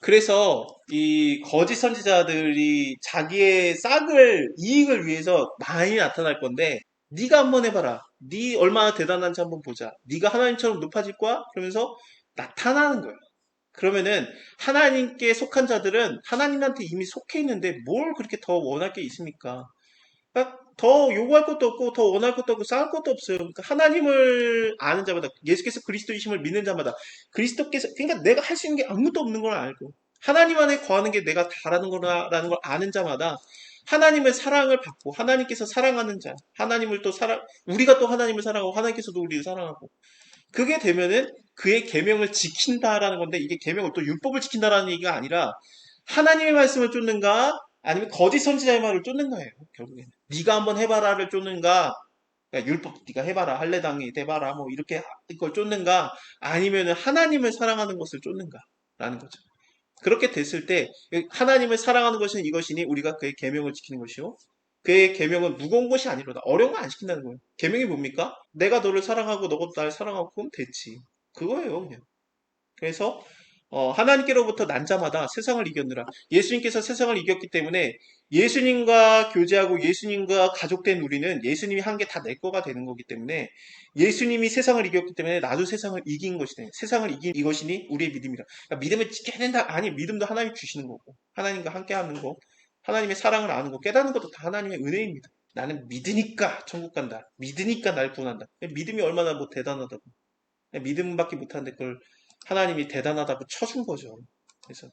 그래서 이 거짓 선지자들이 자기의 이익을 위해서 많이 나타날 건데, 네가 한번 해봐라. 네 얼마나 대단한지 한번 보자. 네가 하나님처럼 높아질 거야? 그러면서 나타나는 거예요. 그러면은 하나님께 속한 자들은 하나님한테 이미 속해 있는데 뭘 그렇게 더 원할 게 있습니까? 그러니까 더 요구할 것도 없고 더 원할 것도 없고 쌓을 것도 없어요. 그러니까 하나님을 아는 자마다, 예수께서 그리스도이심을 믿는 자마다, 그리스도께서, 그러니까 내가 할 수 있는 게 아무것도 없는 걸 알고 하나님 안에 거하는 게 내가 다라는 거라는 걸 아는 자마다 하나님의 사랑을 받고, 하나님께서 사랑하는 자, 하나님을 또 우리가 또 하나님을 사랑하고 하나님께서도 우리를 사랑하고, 그게 되면은 그의 계명을 지킨다라는 건데, 이게 계명을 또 율법을 지킨다라는 얘기가 아니라 하나님의 말씀을 쫓는가 아니면 거짓 선지자의 말을 쫓는가예요. 결국에는 네가 한번 해봐라를 쫓는가, 그러니까 율법 네가 해봐라, 할례당이 돼봐라, 뭐 이렇게 이걸 쫓는가, 아니면은 하나님을 사랑하는 것을 쫓는가라는 거죠. 그렇게 됐을 때 하나님을 사랑하는 것은 이것이니 우리가 그의 계명을 지키는 것이요, 그의 계명은 무거운 것이 아니로다. 어려운 거 안 시킨다는 거예요. 계명이 뭡니까? 내가 너를 사랑하고 너가 나를 사랑하고 그럼 됐지. 그거예요, 그냥. 그래서 하나님께로부터 난 자마다 세상을 이겼느라. 예수님께서 세상을 이겼기 때문에 예수님과 교제하고 예수님과 가족된 우리는 예수님이 한 게 다 내 거가 되는 거기 때문에, 예수님이 세상을 이겼기 때문에 나도 세상을 이긴 것이네. 세상을 이긴 이것이니 우리의 믿음이라. 그러니까 믿음을 지켜야 된다. 아니, 믿음도 하나님이 주시는 거고, 하나님과 함께 하는 거, 하나님의 사랑을 아는 거, 깨닫는 것도 다 하나님의 은혜입니다. 나는 믿으니까 천국 간다. 믿으니까 날 구원한다. 믿음이 얼마나 뭐 대단하다고. 믿음밖에 못하는데 그걸 하나님이 대단하다고 쳐준 거죠. 그래서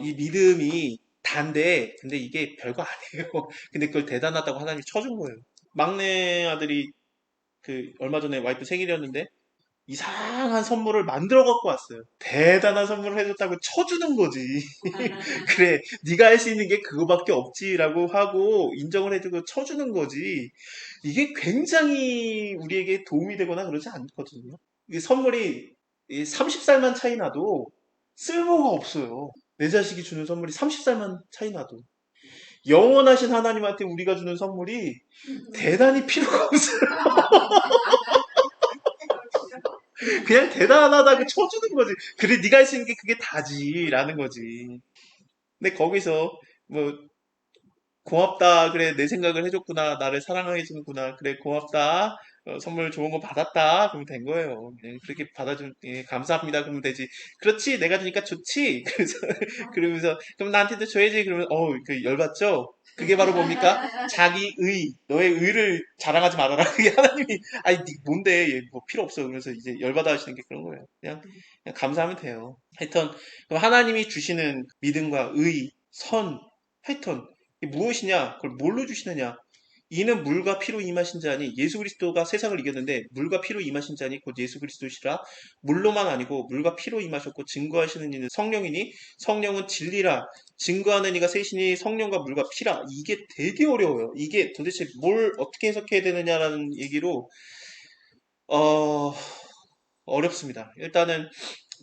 이 믿음이 단데, 근데 이게 별거 아니에요. 근데 그걸 대단하다고 하나님이 쳐준 거예요. 막내 아들이 그 얼마 전에 와이프 생일이었는데 이상한 선물을 만들어 갖고 왔어요. 대단한 선물을 해줬다고 쳐주는 거지. 그래, 네가 할 수 있는 게 그거밖에 없지라고 하고 인정을 해주고 쳐주는 거지. 이게 굉장히 우리에게 도움이 되거나 그러지 않거든요. 이 선물이 30살만 차이 나도 쓸모가 없어요. 내 자식이 주는 선물이 30살만 차이 나도. 영원하신 하나님한테 우리가 주는 선물이 대단히 필요가 없어요. 그냥 대단하다고 쳐주는 거지. 그래, 네가 할 수 있는 게 그게 다지라는 거지. 근데 거기서 뭐 고맙다. 그래, 내 생각을 해줬구나. 나를 사랑해 주는구나. 그래, 고맙다. 선물 좋은 거 받았다. 그러면 된 거예요. 그냥 그렇게 받아준, 예, 감사합니다. 그러면 되지. 그렇지, 내가 주니까 좋지. 그래서, 그러면서, 그럼 나한테도 줘야지. 그러면, 그 열받죠? 그게 바로 뭡니까? 자기 너의 의를 자랑하지 말아라. 그게 하나님이, 아니, 뭔데, 얘 뭐 필요 없어. 그래서 이제 열받아 하시는 게 그런 거예요. 그냥 감사하면 돼요. 하여튼, 그럼 하나님이 주시는 믿음과 하여튼, 이게 무엇이냐? 그걸 뭘로 주시느냐? 이는 물과 피로 임하신 자니, 예수 그리스도가 세상을 이겼는데 물과 피로 임하신 자니 곧 예수 그리스도시라. 물로만 아니고 물과 피로 임하셨고 증거하시는 이는 성령이니 성령은 진리라. 증거하는 이가 셋이니 성령과 물과 피라. 이게 되게 어려워요. 이게 도대체 뭘 어떻게 해석해야 되느냐라는 얘기로 어, 어렵습니다. 일단은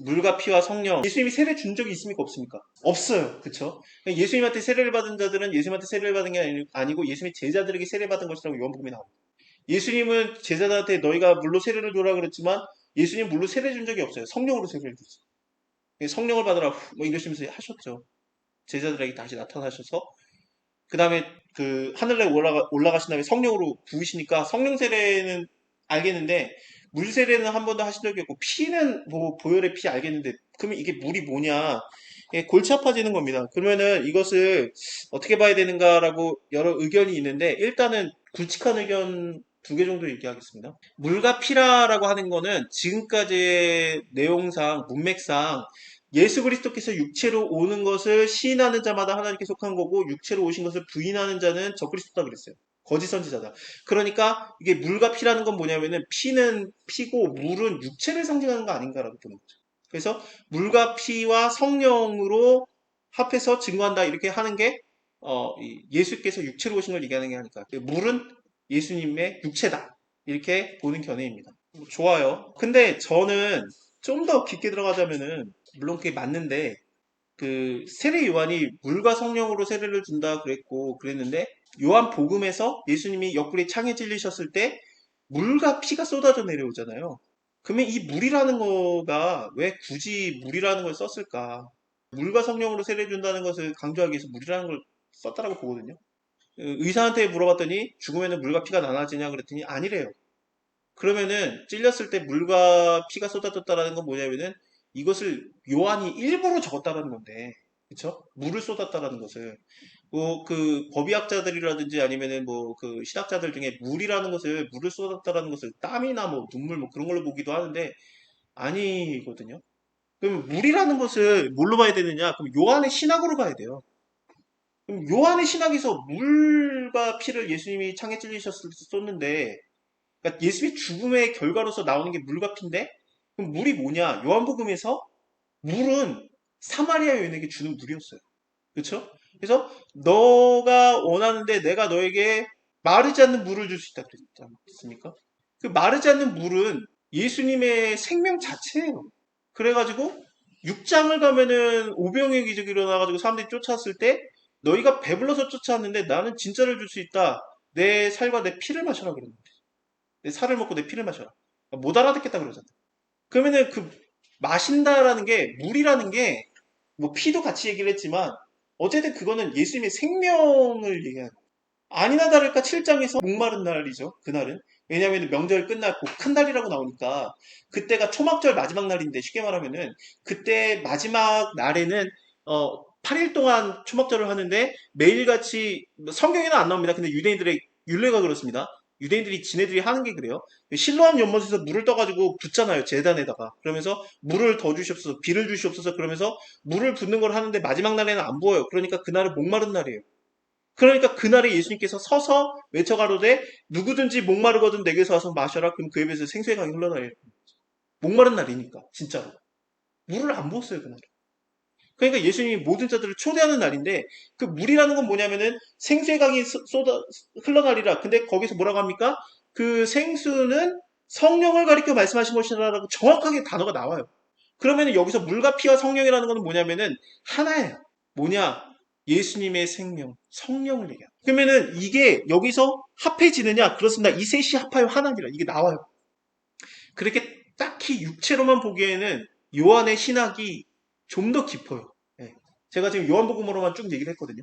물과 피와 성령, 예수님이 세례 준 적이 있습니까? 없습니까? 없어요. 그쵸? 예수님한테 세례를 받은 자들은 예수님한테 세례를 받은 게 아니고 예수님이 제자들에게 세례 받은 것이라고 요한복음에 나옵니다. 예수님은 제자들한테 너희가 물로 세례를 줘라 그랬지만 예수님 물로 세례 준 적이 없어요. 성령으로 세례를 줬어요. 성령을 받으라 뭐 이러시면서 하셨죠. 제자들에게 다시 나타나셔서 그 다음에 그 하늘에 올라가신 다음에 성령으로 부으시니까 성령 세례는 알겠는데 물 세례는 한 번도 하신 적이 없고, 피는 뭐 보혈의 피 알겠는데 그러면 이게 물이 뭐냐, 예, 골치 아파지는 겁니다. 그러면은 이것을 어떻게 봐야 되는가라고 여러 의견이 있는데, 일단은 굵직한 의견 두 개 정도 얘기하겠습니다. 물과 피라라고 하는 거는 지금까지의 내용상 문맥상 예수 그리스도께서 육체로 오는 것을 시인하는 자마다 하나님께 속한 거고, 육체로 오신 것을 부인하는 자는 적그리스도다 그랬어요. 거짓 선지자다. 그러니까 이게 물과 피라는 건 뭐냐면은 피는 피고 물은 육체를 상징하는 거 아닌가라고 보는 거죠. 그래서 물과 피와 성령으로 합해서 증거한다 이렇게 하는 게 예수께서 육체로 오신 걸 얘기하는 게 아닐까. 물은 예수님의 육체다 이렇게 보는 견해입니다. 좋아요. 근데 저는 좀 더 깊게 들어가자면은, 물론 그게 맞는데, 그 세례 요한이 물과 성령으로 세례를 준다 그랬고 그랬는데, 요한 복음에서 예수님이 옆구리 창에 찔리셨을 때 물과 피가 쏟아져 내려오잖아요. 그러면 이 물이라는 거가 왜 굳이 물이라는 걸 썼을까? 물과 성령으로 세례 준다는 것을 강조하기 위해서 물이라는 걸 썼다라고 보거든요. 의사한테 물어봤더니 죽으면 물과 피가 나눠지냐 그랬더니 아니래요. 그러면은 찔렸을 때 물과 피가 쏟아졌다라는 건 뭐냐면은 이것을 요한이 일부러 적었다라는 건데, 그쵸? 물을 쏟았다라는 것을 뭐 그 법의학자들이라든지 아니면은 뭐 그 신학자들 중에 물을 쏟았다라는 것을 땀이나 뭐 눈물 뭐 그런 걸로 보기도 하는데 아니거든요. 그럼 물이라는 것을 뭘로 봐야 되느냐? 그럼 요한의 신학으로 봐야 돼요. 그럼 요한의 신학에서 물과 피를 예수님이 창에 찔리셨을 때 쏟는데, 그러니까 예수님의 죽음의 결과로서 나오는 게 물과 피인데, 그럼 물이 뭐냐? 요한복음에서 물은 사마리아 여인에게 주는 물이었어요. 그렇죠? 그래서 너가 원하는데 내가 너에게 마르지 않는 물을 줄 수 있다 그랬지 않습니까? 그 마르지 않는 물은 예수님의 생명 자체예요. 그래가지고 6장을 가면은 오병이어 기적이 일어나가지고 사람들이 쫓아왔을 때 너희가 배불러서 쫓아왔는데 나는 진짜를 줄 수 있다. 내 살과 내 피를 마셔라 그러는 거내 살을 먹고 내 피를 마셔라. 못 알아듣겠다 그러잖아. 그러면은 그 마신다라는 게 물이라는 게 뭐 피도 같이 얘기를 했지만 어쨌든 그거는 예수님의 생명을 얘기하는 거예요. 아니나 다를까 7장에서 목마른 날이죠. 그날은. 왜냐하면 명절 끝났고 큰 날이라고 나오니까 그때가 초막절 마지막 날인데 쉽게 말하면은 그때 마지막 날에는 8일 동안 초막절을 하는데 매일같이 성경에는 안 나옵니다. 근데 유대인들의 율례가 그렇습니다. 유대인들이 지네들이 하는 게 그래요. 실로암 연못에서 물을 떠가지고 붓잖아요. 제단에다가. 그러면서 물을 더 주시옵소서, 비를 주시옵소서 그러면서 물을 붓는 걸 하는데 마지막 날에는 안 부어요. 그러니까 그날은 목마른 날이에요. 그러니까 그날에 예수님께서 서서 외쳐가로되 누구든지 목마르거든 내게서 와서 마셔라. 그럼 그 입에서 생수의 강이 흘러나요. 목마른 날이니까 진짜로 물을 안 부었어요 그날. 그러니까 예수님이 모든 자들을 초대하는 날인데 그 물이라는 건 뭐냐면은 생수의 강이 쏟아 흘러나리라. 근데 거기서 뭐라고 합니까? 그 생수는 성령을 가리켜 말씀하신 것이라고 정확하게 단어가 나와요. 그러면은 여기서 물과 피와 성령이라는 건 뭐냐면은 하나예요. 뭐냐? 예수님의 생명, 성령을 얘기해요. 그러면은 이게 여기서 합해지느냐? 그렇습니다. 이 셋이 합하여 하나니라. 이게 나와요. 그렇게 딱히 육체로만 보기에는 요한의 신학이 좀 더 깊어요. 예. 제가 지금 요한복음으로만 쭉 얘기를 했거든요.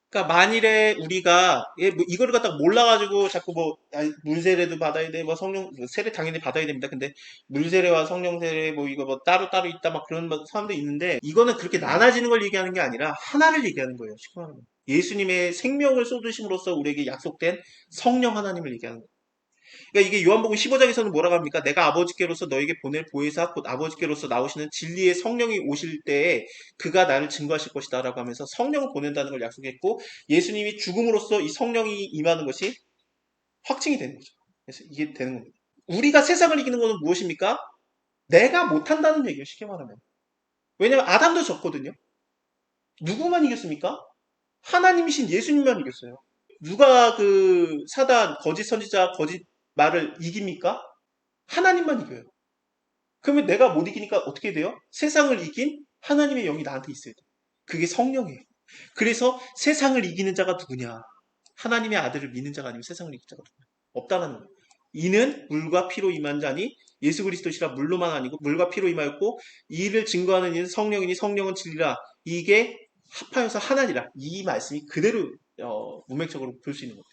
그러니까 만일에 우리가 뭐 이거를 갖다가 몰라가지고 자꾸 뭐 물세례도 받아야 돼, 뭐 성령 세례 당연히 받아야 됩니다. 근데 물세례와 성령 세례 뭐 이거 뭐 따로 따로 있다 막 그런 사람도 있는데 이거는 그렇게 나눠지는 걸 얘기하는 게 아니라 하나를 얘기하는 거예요. 쉽게 말하면 예수님의 생명을 쏟으심으로써 우리에게 약속된 성령 하나님을 얘기하는 거예요. 그러니까 이게 요한복음 15장에서는 뭐라고 합니까? 내가 아버지께로서 너에게 보낼 보혜사 곧 아버지께로서 나오시는 진리의 성령이 오실 때에 그가 나를 증거하실 것이다 라고 하면서 성령을 보낸다는 걸 약속했고 예수님이 죽음으로써 이 성령이 임하는 것이 확증이 되는 거죠. 그래서 이게 되는 겁니다. 우리가 세상을 이기는 것은 무엇입니까? 내가 못한다는 얘기예요. 쉽게 말하면. 왜냐면 아담도 졌거든요. 누구만 이겼습니까? 하나님이신 예수님만 이겼어요. 누가 그 사단, 거짓 선지자, 거짓 말을 이깁니까? 하나님만 이겨요. 그러면 내가 못 이기니까 어떻게 돼요? 세상을 이긴 하나님의 영이 나한테 있어야 돼. 그게 성령이에요. 그래서 세상을 이기는 자가 누구냐? 하나님의 아들을 믿는 자가 아니면 세상을 이길 자가 누구냐? 없다라는 거예요. 이는 물과 피로 임한 자니 예수 그리스도시라 물로만 아니고 물과 피로 임하였고 이를 증거하는 이는 성령이니 성령은 진리라. 이게 합하여서 하나니라. 이 말씀이 그대로 문맥적으로 볼 수 있는 겁니다.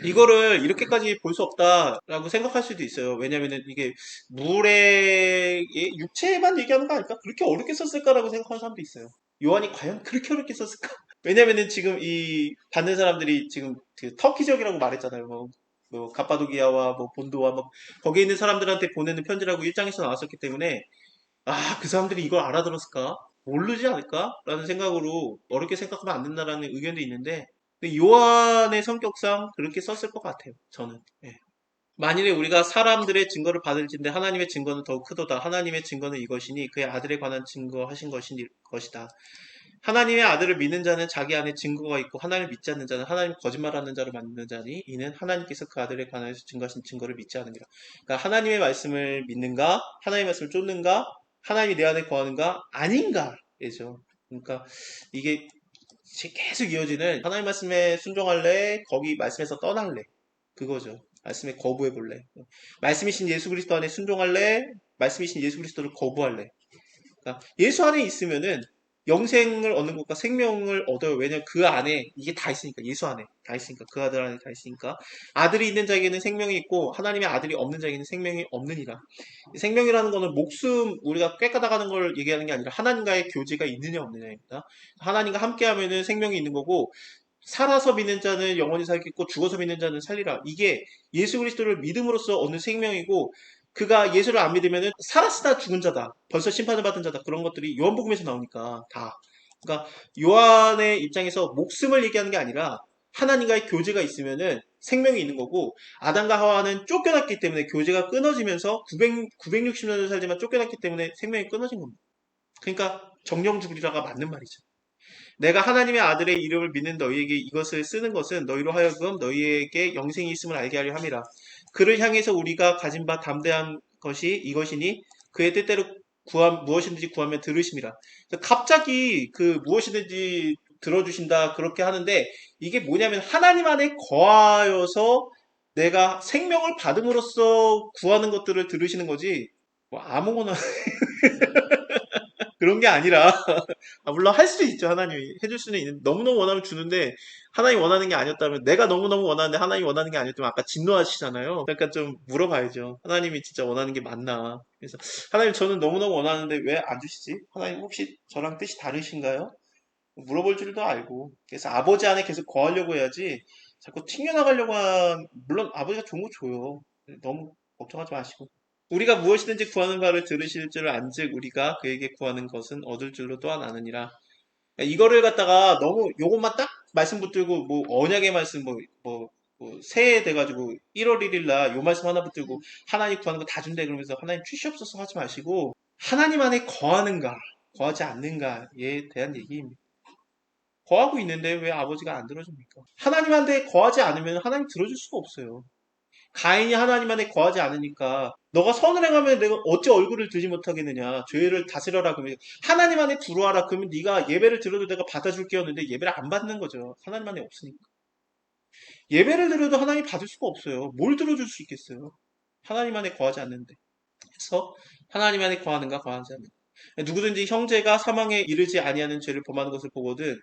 이거를 이렇게까지 볼 수 없다라고 생각할 수도 있어요. 왜냐면은 이게 물의 육체만 얘기하는 거 아닐까? 그렇게 어렵게 썼을까라고 생각하는 사람도 있어요. 요한이 과연 그렇게 어렵게 썼을까? 왜냐면은 지금 이 받는 사람들이 지금 그 터키 지역이라고 말했잖아요. 뭐 갑바도기아와 뭐 본도와 뭐 거기에 있는 사람들한테 보내는 편지라고 1장에서 나왔었기 때문에 그 사람들이 이걸 알아들었을까? 모르지 않을까? 라는 생각으로 어렵게 생각하면 안 된다라는 의견도 있는데 근데 요한의 성격상 그렇게 썼을 것 같아요. 저는. 예. 만일에 우리가 사람들의 증거를 받을진데 하나님의 증거는 더욱 크도다. 하나님의 증거는 이것이니 그의 아들에 관한 증거하신 것이다. 하나님의 아들을 믿는 자는 자기 안에 증거가 있고 하나님을 믿지 않는 자는 하나님 거짓말하는 자를 만드는 자니 이는 하나님께서 그 아들에 관하여서 증거하신 증거를 믿지 않으니라. 그러니까 하나님의 말씀을 믿는가? 하나님의 말씀을 쫓는가? 하나님이 내 안에 거하는가? 아닌가죠. 그러니까 이게 계속 이어지는 하나님 말씀에 순종할래? 거기 말씀에서 떠날래? 그거죠. 말씀에 거부해 볼래? 말씀이신 예수 그리스도 안에 순종할래? 말씀이신 예수 그리스도를 거부할래? 그러니까 예수 안에 있으면은 영생을 얻는 것과 생명을 얻어요. 왜냐면 그 안에 이게 다 있으니까. 예수 안에 다 있으니까. 그 아들 안에 다 있으니까. 아들이 있는 자에게는 생명이 있고 하나님의 아들이 없는 자에게는 생명이 없느니라. 생명이라는 거는 목숨 우리가 꿰까다가는 걸 얘기하는 게 아니라 하나님과의 교제가 있느냐 없느냐입니다. 하나님과 함께하면은 생명이 있는 거고 살아서 믿는 자는 영원히 살겠고 죽어서 믿는 자는 살리라. 이게 예수 그리스도를 믿음으로써 얻는 생명이고 그가 예수를 안 믿으면은 살았으나 죽은 자다. 벌써 심판을 받은 자다. 그런 것들이 요한복음에서 나오니까 다. 그러니까 요한의 입장에서 목숨을 얘기하는 게 아니라 하나님과의 교제가 있으면은 생명이 있는 거고 아담과 하와는 쫓겨났기 때문에 교제가 끊어지면서 960년을 살지만 쫓겨났기 때문에 생명이 끊어진 겁니다. 그러니까 정령 죽으리라가 맞는 말이죠. 내가 하나님의 아들의 이름을 믿는 너희에게 이것을 쓰는 것은 너희로 하여금 너희에게 영생이 있음을 알게 하려 함이라. 그를 향해서 우리가 가진 바 담대한 것이 이것이니 그의 뜻대로 무엇이든지 구하면 들으심이라. 갑자기 그 무엇이든지 들어주신다 그렇게 하는데 이게 뭐냐면 하나님 안에 거하여서 내가 생명을 받음으로써 구하는 것들을 들으시는 거지 뭐 아무거나 그런 게 아니라 물론 할 수도 있죠. 하나님이 해줄 수는 있는데 너무너무 원하면 주는데 하나님 원하는 게 아니었다면 내가 너무너무 원하는데 하나님이 원하는 게 아니었다면 아까 진노하시잖아요. 그러니까 좀 물어봐야죠. 하나님이 진짜 원하는 게 맞나. 그래서 하나님 저는 너무너무 원하는데 왜 안 주시지? 하나님 혹시 저랑 뜻이 다르신가요? 물어볼 줄도 알고 그래서 아버지 안에 계속 거하려고 해야지 자꾸 튕겨나가려고 물론 아버지가 좋은 거 줘요. 너무 걱정하지 마시고 우리가 무엇이든지 구하는 바를 들으실 줄 안즉 우리가 그에게 구하는 것은 얻을 줄로 또한 아느니라. 이거를 갖다가 너무 요것만 딱 말씀 붙들고 뭐 언약의 말씀 뭐 새해 돼가지고 1월 1일 날 요 말씀 하나 붙들고 하나님 구하는 거 다 준대 그러면서 하나님 주시옵소서 하지 마시고 하나님 안에 거하는가 거하지 않는가에 대한 얘기입니다. 거하고 있는데 왜 아버지가 안 들어줍니까? 하나님한테 거하지 않으면 하나님 들어줄 수가 없어요. 가인이 하나님 안에 거하지 않으니까 너가 선을 행하면 내가 어찌 얼굴을 들지 못하겠느냐 죄를 다스려라 그러면 하나님 안에 들어와라 그러면 네가 예배를 드려도 내가 받아줄게 였는데 예배를 안 받는 거죠. 하나님 안에 없으니까 예배를 드려도 하나님 받을 수가 없어요. 뭘 들어줄 수 있겠어요. 하나님 안에 거하지 않는데 그래서 하나님 안에 거하는가 거하지 않는가 누구든지 형제가 사망에 이르지 아니하는 죄를 범하는 것을 보거든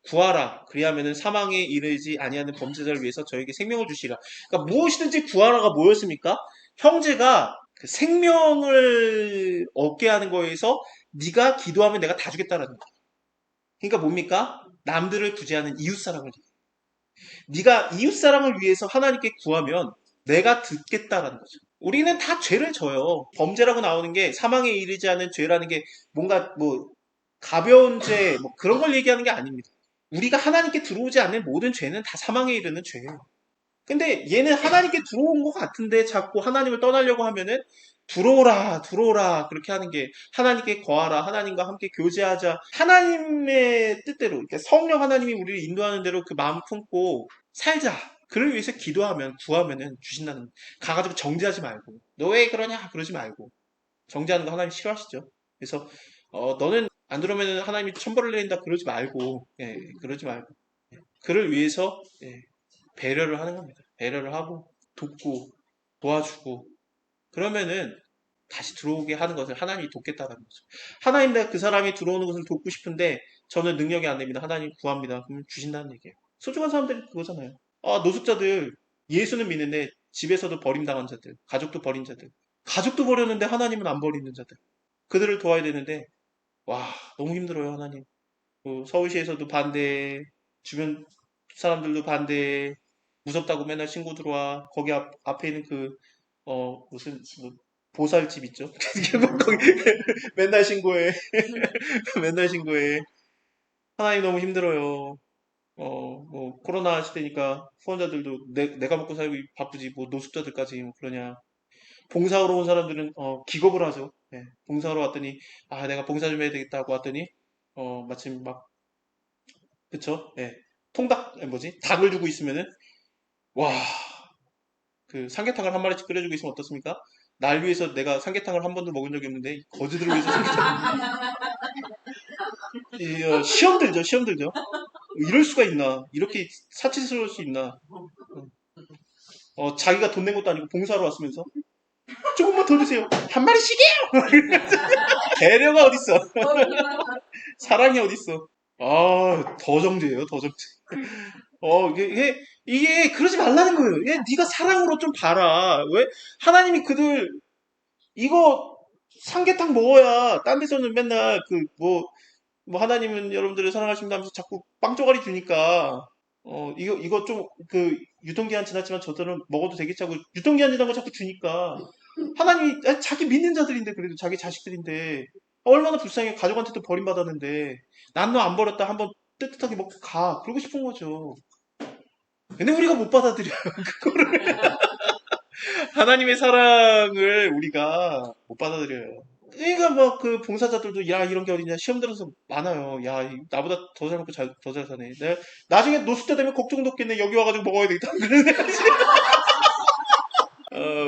구하라. 그리하면은 사망에 이르지 아니하는 범죄자를 위해서 저에게 생명을 주시라. 그러니까 무엇이든지 구하라가 뭐였습니까? 형제가 그 생명을 얻게 하는 거에서 네가 기도하면 내가 다 주겠다라는 거. 그러니까 뭡니까? 남들을 구제하는 이웃사랑을. 네가 이웃사랑을 위해서 하나님께 구하면 내가 듣겠다라는 거죠. 우리는 다 죄를 져요. 범죄라고 나오는 게 사망에 이르지 않은 죄라는 게 뭔가 뭐 가벼운 죄, 뭐 그런 걸 얘기하는 게 아닙니다. 우리가 하나님께 들어오지 않는 모든 죄는 다 사망에 이르는 죄예요. 근데 얘는 하나님께 들어온 것 같은데 자꾸 하나님을 떠나려고 하면은 들어오라, 들어오라 그렇게 하는 게 하나님께 거하라, 하나님과 함께 교제하자. 하나님의 뜻대로, 그러니까 성령 하나님이 우리를 인도하는 대로 그 마음 품고 살자. 그를 위해서 기도하면 구하면은 주신다는 거예요. 가가지고 정죄하지 말고 너 왜 그러냐 그러지 말고 정죄하는 거 하나님 싫어하시죠. 그래서 너는 안 들어오면 하나님이 천벌을 내린다 그러지 말고 그러지 말고 그를 위해서 배려를 하는 겁니다. 배려를 하고 돕고 도와주고 그러면은 다시 들어오게 하는 것을 하나님이 돕겠다는 거죠. 하나님 내가 그 사람이 들어오는 것을 돕고 싶은데 저는 능력이 안 됩니다. 하나님 구합니다. 그러면 주신다는 얘기예요. 소중한 사람들이 그거잖아요. 노숙자들 예수는 믿는데 집에서도 버림당한 자들, 가족도 버린 자들, 가족도 버렸는데 하나님은 안 버리는 자들. 그들을 도와야 되는데 와 너무 힘들어요 하나님. 서울시에서도 반대, 주변 사람들도 반대, 무섭다고 맨날 신고 들어와. 거기 앞에 있는 무슨 뭐 보살집 있죠? 거기 맨날 신고해. 맨날 신고해. 하나님 너무 힘들어요. 뭐 코로나 시대니까 후원자들도 내가 먹고 살기 바쁘지 뭐 노숙자들까지 뭐 그러냐. 봉사하러 온 사람들은 기겁을 하죠. 봉사하러 왔더니 내가 봉사 좀 해야 되겠다고 왔더니 마침 막 그쵸? 통닭 뭐지? 닭을 주고 있으면은 와 그 삼계탕을 한 마리씩 끓여주고 있으면 어떻습니까? 날 위해서 내가 삼계탕을 한 번도 먹은 적이 없는데 거지들을 위해서 삼계탕 시험 들죠 시험 들죠. 이럴 수가 있나 이렇게 사치스러울 수 있나 자기가 돈 낸 것도 아니고 봉사하러 왔으면서 조금만 더 주세요. 한 마리씩이요. 배려가 어딨어? 사랑이 어딨어? 아, 더 정죄예요, 더 정죄. 이게 그러지 말라는 거예요. 네가 사랑으로 좀 봐라. 왜? 하나님이 그들 이거 삼계탕 먹어야 딴 데서는 맨날 뭐 하나님은 여러분들을 사랑하신다면서 자꾸 빵 쪼가리 주니까 이거 좀 유통기한 지났지만 저들은 먹어도 되겠지 하고 유통기한 지난 거 자꾸 주니까 하나님이 아니, 자기 믿는 자들인데 그래도 자기 자식들인데 얼마나 불쌍해. 가족한테도 버림받았는데 난 너 안 버렸다 한번 뜨뜻하게 먹고 가 그러고 싶은 거죠. 근데 우리가 못 받아들여요. 그거를 하나님의 사랑을 우리가 못 받아들여요. 그러니까 막 그 봉사자들도 야 이런 게 어딨냐 시험 들어서 많아요. 야 나보다 더 잘 먹고 더 잘 사네. 내가 나중에 노숙자 되면 걱정도 없겠네. 여기 와가지고 먹어야 되겠다. 그러네.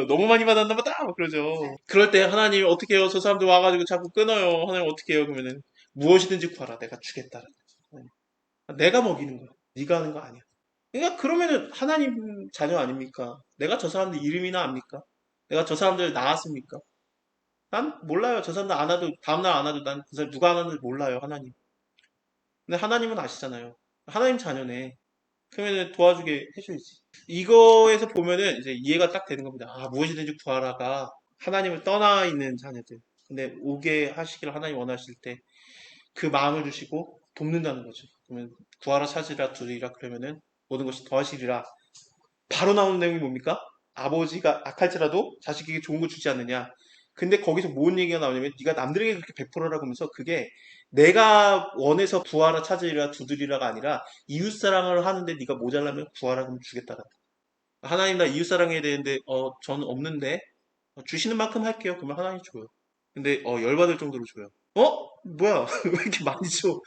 너무 많이 받았나 보다. 막 그러죠. 그럴 때 하나님 어떻게 해요? 저 사람들 와가지고 자꾸 끊어요. 하나님 어떻게 해요? 그러면은 무엇이든지 구하라. 내가 주겠다. 내가 먹이는 거야. 네가 하는 거 아니야. 그러니까 그러면은 하나님 자녀 아닙니까? 내가 저 사람들 이름이나 압니까? 내가 저 사람들 낳았습니까? 난 몰라요. 저 사람들 안 와도 다음날 안 와도 난 그 사람 누가 하는지 몰라요. 하나님. 근데 하나님은 아시잖아요. 하나님 자녀네. 그러면은 도와주게 해줘야지. 이거에서 보면은 이제 이해가 딱 되는 겁니다. 아, 무엇이든지 구하라가 하나님을 떠나 있는 자녀들. 근데 오게 하시기를 하나님 원하실 때 그 마음을 주시고 돕는다는 거죠. 그러면 구하라 찾으라 두리라 그러면은 모든 것이 더하시리라. 바로 나오는 내용이 뭡니까? 아버지가 악할지라도 자식에게 좋은 거 주지 않느냐. 근데 거기서 뭔 얘기가 나오냐면 네가 남들에게 그렇게 베풀어라고 하면서 그게 내가 원해서 구하라 찾으리라 두드리라가 아니라 이웃사랑을 하는데 네가 모자라면 구하라 그러면 주겠다라. 하나님 나 이웃사랑해야 되는데 저는 없는데 주시는 만큼 할게요. 그러면 하나님 줘요. 근데 열받을 정도로 줘요. 뭐야 왜 이렇게 많이 줘?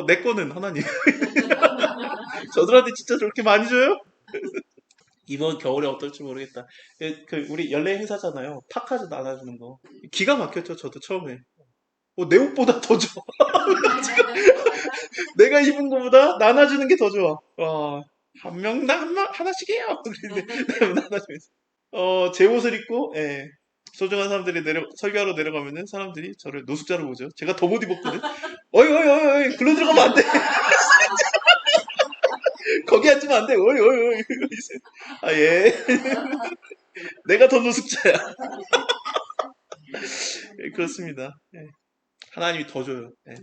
내 거는 하나님. 저들한테 진짜 저렇게 많이 줘요? 이번 겨울에 어떨지 모르겠다. 우리 연례 행사잖아요. 파카즈 나눠주는 거. 기가 막혔죠, 저도 처음에. 내 옷보다 더 좋아. 지금 내가 입은 거보다 나눠주는 게 더 좋아. 한 명당 하나씩 해요. 그랬는데, 나눠주면서. 제 옷을 입고, 예. 소중한 사람들이 설교하러 내려가면은 사람들이 저를 노숙자로 보죠. 제가 더 못 입었거든. 어이, 어이, 어이, 어이, 글로 들어가면 안 돼. 거기 앉으면 안 돼. 어이, 어이, 어이. 아, 예. 내가 더 노숙자야. 예, 그렇습니다. 예. 하나님이 더 줘요. 예.